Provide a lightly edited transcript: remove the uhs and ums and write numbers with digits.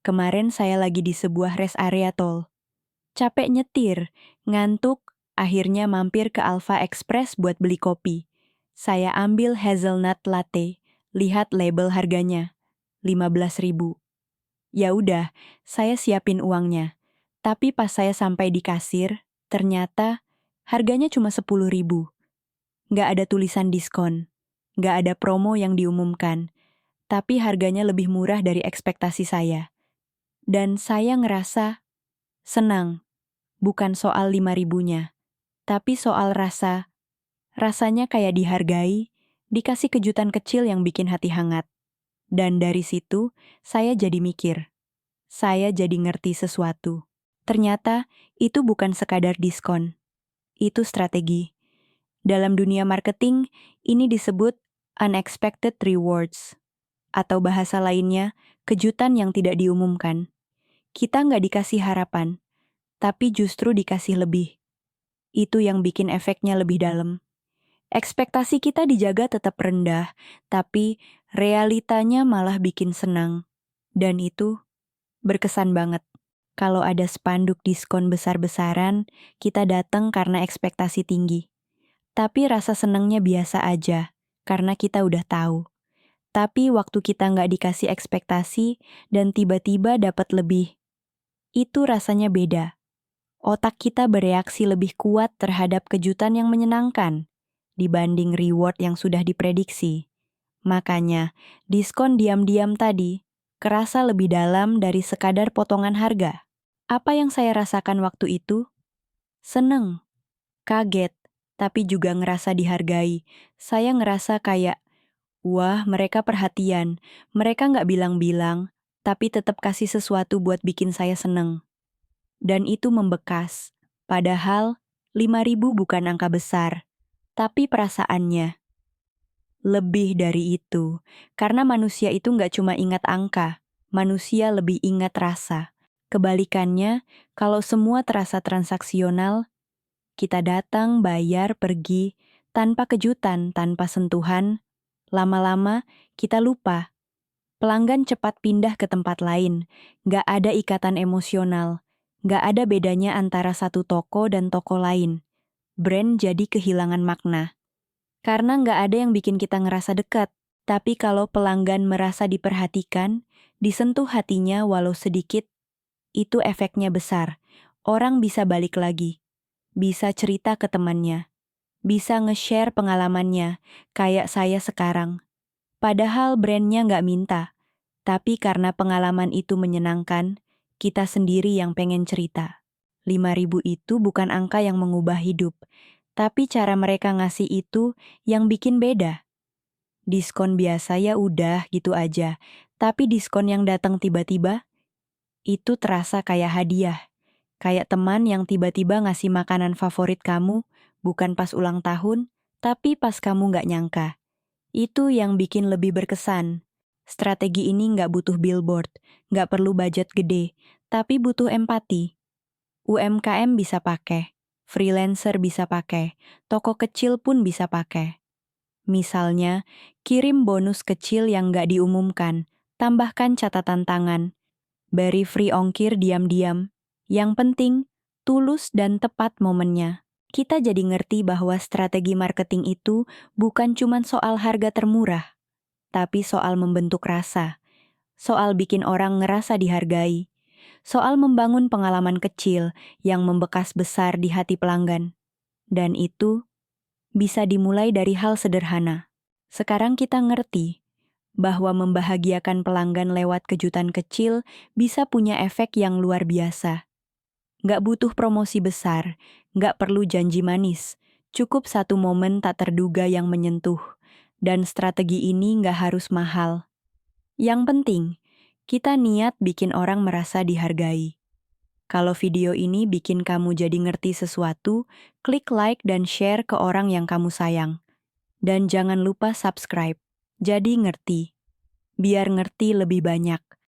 Kemarin saya lagi di sebuah rest area tol. Capek nyetir, ngantuk, akhirnya mampir ke Alpha Express buat beli kopi. Saya ambil hazelnut latte, lihat label harganya, 15.000. Ya udah, saya siapin uangnya. Tapi pas saya sampai di kasir, ternyata harganya cuma 10.000. Nggak ada tulisan diskon, nggak ada promo yang diumumkan, tapi harganya lebih murah dari ekspektasi saya. Dan saya ngerasa senang, bukan soal 5.000-nya, tapi soal rasanya kayak dihargai, dikasih kejutan kecil yang bikin hati hangat. Dan dari situ, saya jadi mikir, saya jadi ngerti sesuatu. Ternyata, itu bukan sekadar diskon, itu strategi. Dalam dunia marketing, ini disebut unexpected rewards, atau bahasa lainnya, kejutan yang tidak diumumkan. Kita nggak dikasih harapan, tapi justru dikasih lebih. Itu yang bikin efeknya lebih dalam. Ekspektasi kita dijaga tetap rendah, tapi realitanya malah bikin senang. Dan itu berkesan banget. Kalau ada spanduk diskon besar-besaran, kita datang karena ekspektasi tinggi. Tapi rasa senangnya biasa aja, karena kita udah tahu. Tapi waktu kita nggak dikasih ekspektasi dan tiba-tiba dapat lebih, itu rasanya beda. Otak kita bereaksi lebih kuat terhadap kejutan yang menyenangkan dibanding reward yang sudah diprediksi. Makanya, diskon diam-diam tadi kerasa lebih dalam dari sekadar potongan harga. Apa yang saya rasakan waktu itu? Seneng, kaget, tapi juga ngerasa dihargai. Saya ngerasa kayak, wah mereka perhatian, mereka nggak bilang-bilang, tapi tetap kasih sesuatu buat bikin saya seneng. Dan itu membekas. Padahal 5.000 bukan angka besar, tapi perasaannya lebih dari itu. Karena manusia itu nggak cuma ingat angka, manusia lebih ingat rasa. Kebalikannya, kalau semua terasa transaksional, kita datang, bayar, pergi, tanpa kejutan, tanpa sentuhan, lama-lama kita lupa. Pelanggan cepat pindah ke tempat lain, nggak ada ikatan emosional. Nggak ada bedanya antara satu toko dan toko lain. Brand jadi kehilangan makna. Karena nggak ada yang bikin kita ngerasa dekat. Tapi kalau pelanggan merasa diperhatikan, disentuh hatinya walau sedikit, itu efeknya besar. Orang bisa balik lagi. Bisa cerita ke temannya. Bisa nge-share pengalamannya, kayak saya sekarang. Padahal brandnya nggak minta. Tapi karena pengalaman itu menyenangkan, kita sendiri yang pengen cerita. 5.000 itu bukan angka yang mengubah hidup, tapi cara mereka ngasih itu yang bikin beda. Diskon biasa ya udah gitu aja, tapi diskon yang datang tiba-tiba, itu terasa kayak hadiah. Kayak teman yang tiba-tiba ngasih makanan favorit kamu, bukan pas ulang tahun, tapi pas kamu nggak nyangka. Itu yang bikin lebih berkesan. Strategi ini nggak butuh billboard, nggak perlu budget gede, tapi butuh empati. UMKM bisa pakai, freelancer bisa pakai, toko kecil pun bisa pakai. Misalnya, kirim bonus kecil yang nggak diumumkan, tambahkan catatan tangan, beri free ongkir diam-diam. Yang penting, tulus dan tepat momennya. Kita jadi ngerti bahwa strategi marketing itu bukan cuma soal harga termurah, tapi soal membentuk rasa, soal bikin orang ngerasa dihargai, soal membangun pengalaman kecil yang membekas besar di hati pelanggan. Dan itu bisa dimulai dari hal sederhana. Sekarang kita ngerti bahwa membahagiakan pelanggan lewat kejutan kecil bisa punya efek yang luar biasa. Nggak butuh promosi besar, nggak perlu janji manis, cukup satu momen tak terduga yang menyentuh. Dan strategi ini nggak harus mahal. Yang penting, kita niat bikin orang merasa dihargai. Kalau video ini bikin kamu jadi ngerti sesuatu, klik like dan share ke orang yang kamu sayang. Dan jangan lupa subscribe. Jadi ngerti. Biar ngerti lebih banyak.